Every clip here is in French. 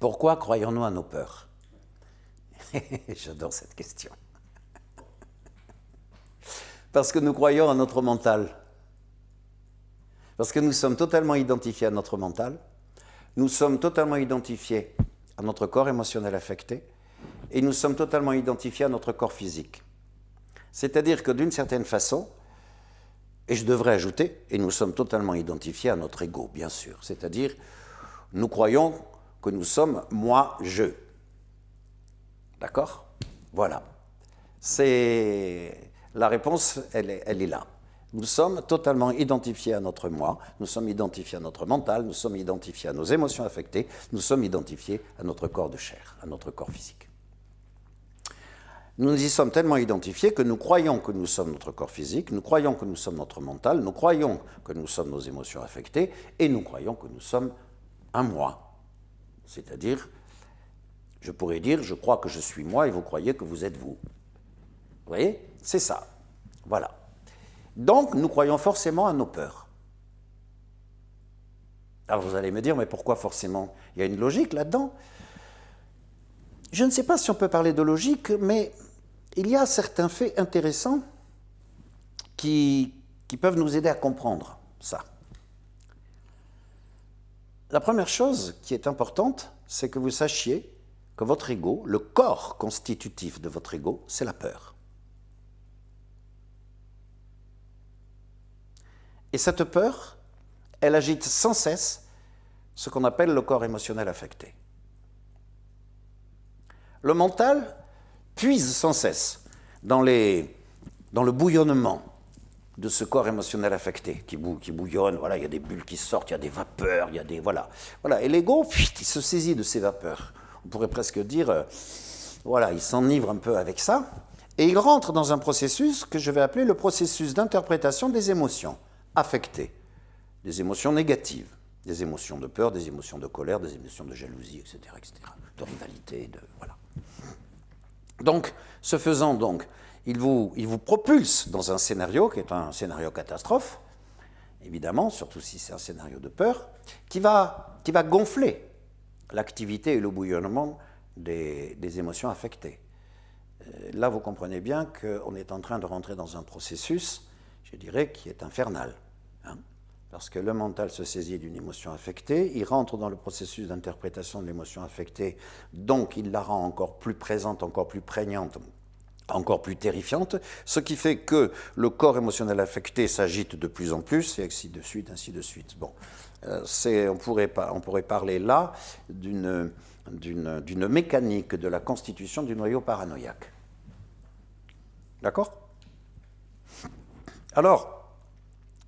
Pourquoi croyons-nous à nos peurs? J'adore cette question. Parce que nous croyons à notre mental. Parce que nous sommes totalement identifiés à notre mental. Nous sommes totalement identifiés à notre corps émotionnel affecté. Et nous sommes totalement identifiés à notre corps physique. C'est-à-dire que d'une certaine façon, et je devrais ajouter, et nous sommes totalement identifiés à notre ego, bien sûr. C'est-à-dire, nous croyons que nous sommes moi, je. D'accord? Voilà. La réponse, elle est là. Nous sommes totalement identifiés à notre moi, nous sommes identifiés à notre mental, nous sommes identifiés à nos émotions affectées, nous sommes identifiés à notre corps de chair, à notre corps physique. Nous y sommes tellement identifiés que nous croyons que nous sommes notre corps physique, nous croyons que nous sommes notre mental, nous croyons que nous sommes nos émotions affectées et nous croyons que nous sommes un moi. C'est-à-dire, je pourrais dire, je crois que je suis moi et vous croyez que vous êtes vous. Vous voyez? C'est ça. Voilà. Donc, nous croyons forcément à nos peurs. Alors vous allez me dire, mais pourquoi forcément? Il y a une logique là-dedans. Je ne sais pas si on peut parler de logique, mais il y a certains faits intéressants qui peuvent nous aider à comprendre ça. La première chose qui est importante, c'est que vous sachiez que votre ego, le corps constitutif de votre ego, c'est la peur. Et cette peur, elle agite sans cesse ce qu'on appelle le corps émotionnel affecté. Le mental puise sans cesse dans le bouillonnement de ce corps émotionnel affecté qui bouillonne. Voilà, il y a des bulles qui sortent, il y a des vapeurs, il y a des... Voilà. Et l'ego, il se saisit de ces vapeurs. On pourrait presque dire, voilà, il s'enivre un peu avec ça, et il rentre dans un processus que je vais appeler le processus d'interprétation des émotions affectées, des émotions négatives, des émotions de peur, des émotions de colère, des émotions de jalousie, etc., de rivalité, voilà. Donc, ce faisant, il vous propulse dans un scénario qui est un scénario catastrophe, évidemment, surtout si c'est un scénario de peur, qui va gonfler l'activité et le bouillonnement des émotions affectées. Là, vous comprenez bien qu'on est en train de rentrer dans un processus, je dirais, qui est infernal. Parce que le mental se saisit d'une émotion affectée, il rentre dans le processus d'interprétation de l'émotion affectée, donc il la rend encore plus présente, encore plus prégnante, encore plus terrifiante, ce qui fait que le corps émotionnel affecté s'agite de plus en plus, et ainsi de suite, ainsi de suite. Bon, on pourrait parler là d'une mécanique de la constitution du noyau paranoïaque. D'accord? Alors,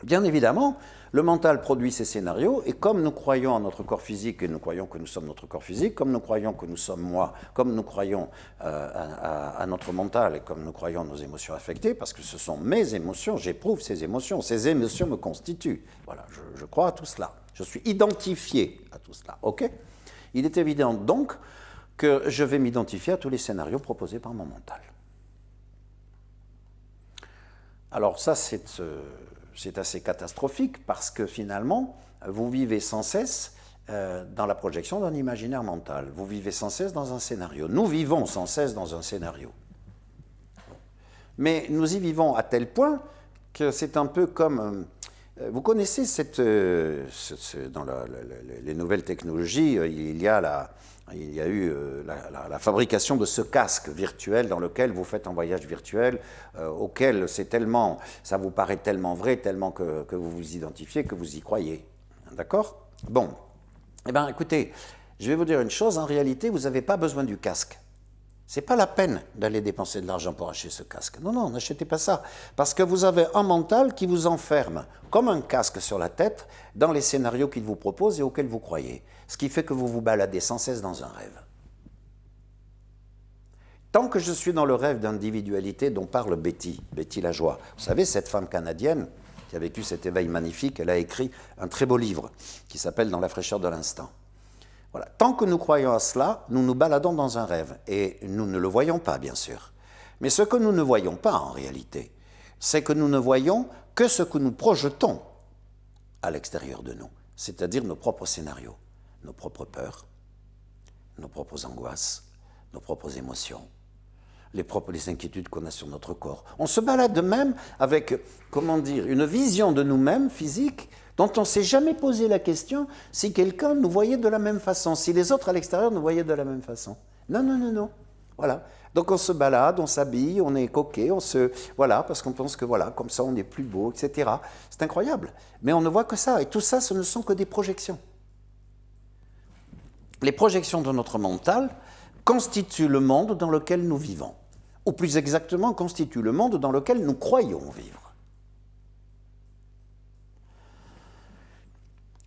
bien évidemment, le mental produit ces scénarios, et comme nous croyons à notre corps physique, et nous croyons que nous sommes notre corps physique, comme nous croyons que nous sommes moi, comme nous croyons à notre mental, et comme nous croyons à nos émotions affectées, parce que ce sont mes émotions, j'éprouve ces émotions me constituent. Voilà, je crois à tout cela. Je suis identifié à tout cela, ok? Il est évident donc que je vais m'identifier à tous les scénarios proposés par mon mental. Alors ça, c'est assez catastrophique parce que finalement, vous vivez sans cesse dans la projection d'un imaginaire mental. Vous vivez sans cesse dans un scénario. Nous vivons sans cesse dans un scénario. Mais nous y vivons à tel point que c'est un peu comme... vous connaissez dans les nouvelles technologies, il y a eu la fabrication de ce casque virtuel dans lequel vous faites un voyage virtuel, auquel ça vous paraît tellement vrai, tellement que vous vous identifiez, que vous y croyez. D'accord? Bon. Eh bien, écoutez, je vais vous dire une chose, en réalité, vous n'avez pas besoin du casque. Ce n'est pas la peine d'aller dépenser de l'argent pour acheter ce casque. Non, n'achetez pas ça. Parce que vous avez un mental qui vous enferme, comme un casque sur la tête, dans les scénarios qu'il vous propose et auxquels vous croyez. Ce qui fait que vous vous baladez sans cesse dans un rêve. Tant que je suis dans le rêve d'individualité dont parle Betty Lajoie, vous savez, cette femme canadienne qui a vécu cet éveil magnifique, elle a écrit un très beau livre qui s'appelle « Dans la fraîcheur de l'instant ». Voilà. Tant que nous croyons à cela, nous nous baladons dans un rêve. Et nous ne le voyons pas, bien sûr. Mais ce que nous ne voyons pas, en réalité, c'est que nous ne voyons que ce que nous projetons à l'extérieur de nous, c'est-à-dire nos propres scénarios, nos propres peurs, nos propres angoisses, nos propres émotions, les inquiétudes qu'on a sur notre corps. On se balade même avec, comment dire, une vision de nous-mêmes physique dont on ne s'est jamais posé la question si quelqu'un nous voyait de la même façon, si les autres à l'extérieur nous voyaient de la même façon. Non, non, non, non. Voilà. Donc on se balade, on s'habille, on est coquet, voilà, parce qu'on pense que voilà, comme ça on est plus beau, etc. C'est incroyable. Mais on ne voit que ça. Et tout ça, ce ne sont que des projections. Les projections de notre mental constituent le monde dans lequel nous vivons. Ou plus exactement, constituent le monde dans lequel nous croyons vivre.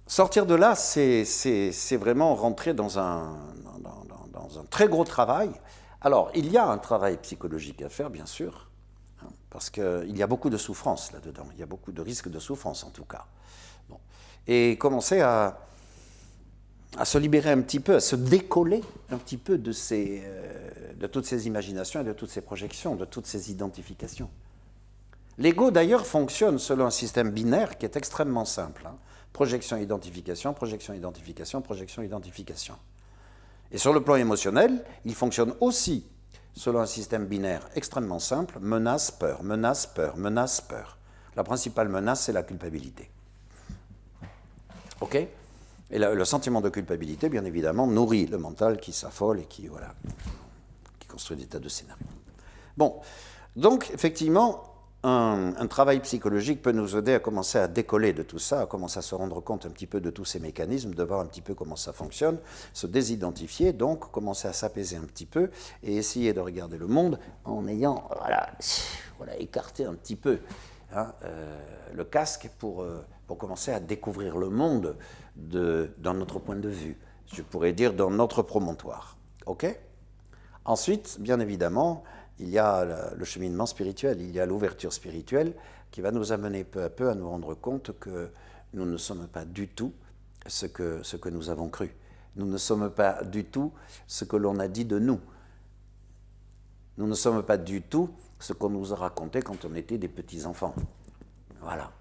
Sortir de là, c'est vraiment rentrer dans un très gros travail. Alors, il y a un travail psychologique à faire, bien sûr, hein, parce qu'il y a beaucoup de souffrance là-dedans, il y a beaucoup de risques de souffrance en tout cas. Bon. Et commencer à se libérer un petit peu, à se décoller un petit peu de toutes ces imaginations et de toutes ces projections, de toutes ces identifications. L'ego, d'ailleurs, fonctionne selon un système binaire qui est extrêmement simple. Hein. Projection, identification, projection, identification, projection, identification. Et sur le plan émotionnel, il fonctionne aussi selon un système binaire extrêmement simple, menace, peur, menace, peur, menace, peur. La principale menace, c'est la culpabilité. OK ? Et le sentiment de culpabilité, bien évidemment, nourrit le mental qui s'affole et qui construit des tas de scénarios. Bon, donc, effectivement, un travail psychologique peut nous aider à commencer à décoller de tout ça, à commencer à se rendre compte un petit peu de tous ces mécanismes, de voir un petit peu comment ça fonctionne, se désidentifier, donc commencer à s'apaiser un petit peu et essayer de regarder le monde en ayant écarté un petit peu le casque pour commencer à découvrir le monde dans notre point de vue, je pourrais dire dans notre promontoire. OK ? Ensuite, bien évidemment, il y a le cheminement spirituel, il y a l'ouverture spirituelle qui va nous amener peu à peu à nous rendre compte que nous ne sommes pas du tout ce que nous avons cru. Nous ne sommes pas du tout ce que l'on a dit de nous. Nous ne sommes pas du tout ce qu'on nous a raconté quand on était des petits-enfants. Voilà.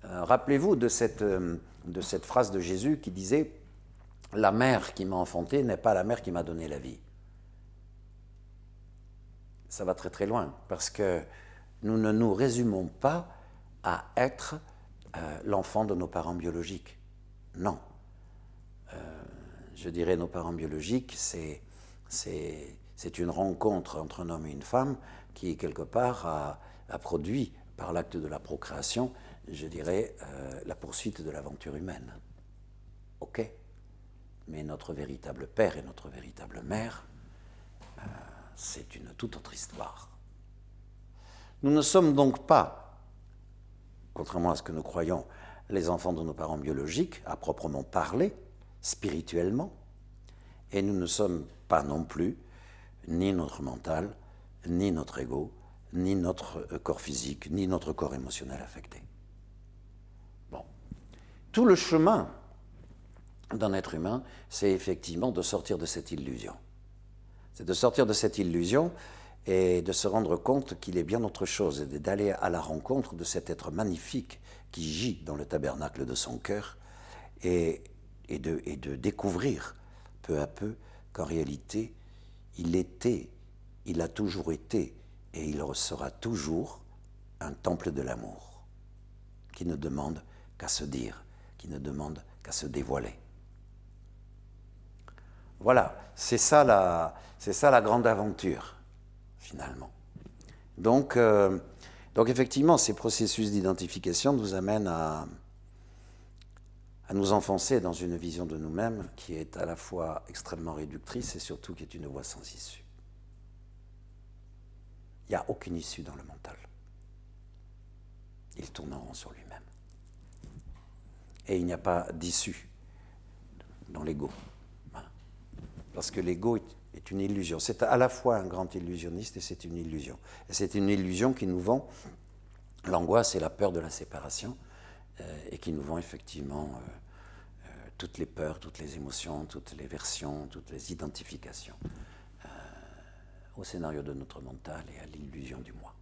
Rappelez-vous de cette phrase de Jésus qui disait « La mère qui m'a enfanté n'est pas la mère qui m'a donné la vie ». Ça va très très loin, parce que nous ne nous résumons pas à être l'enfant de nos parents biologiques. Non. Je dirais nos parents biologiques, c'est une rencontre entre un homme et une femme qui, quelque part, a produit, par l'acte de la procréation, je dirais, la poursuite de l'aventure humaine. OK ? Mais notre véritable père et notre véritable mère, c'est une toute autre histoire. Nous ne sommes donc pas, contrairement à ce que nous croyons, les enfants de nos parents biologiques, à proprement parler, spirituellement, et nous ne sommes pas non plus ni notre mental, ni notre ego, ni notre corps physique, ni notre corps émotionnel affecté. Bon. Tout le chemin d'un être humain, c'est effectivement de sortir de cette illusion. C'est de sortir de cette illusion et de se rendre compte qu'il est bien autre chose, et d'aller à la rencontre de cet être magnifique qui gît dans le tabernacle de son cœur, et de découvrir peu à peu qu'en réalité, il a toujours été, et il sera toujours un temple de l'amour, qui ne demande qu'à se dire, qui ne demande qu'à se dévoiler. Voilà, c'est ça la grande aventure, finalement. Donc effectivement, ces processus d'identification nous amènent à nous enfoncer dans une vision de nous-mêmes qui est à la fois extrêmement réductrice et surtout qui est une voie sans issue. Il n'y a aucune issue dans le mental. Il tourne en rond sur lui-même. Et il n'y a pas d'issue dans l'ego. Voilà. Parce que l'ego est une illusion. C'est à la fois un grand illusionniste et c'est une illusion. Et c'est une illusion qui nous vend l'angoisse et la peur de la séparation et qui nous vend effectivement toutes les peurs, toutes les émotions, toutes les versions, toutes les identifications au scénario de notre mental et à l'illusion du moi.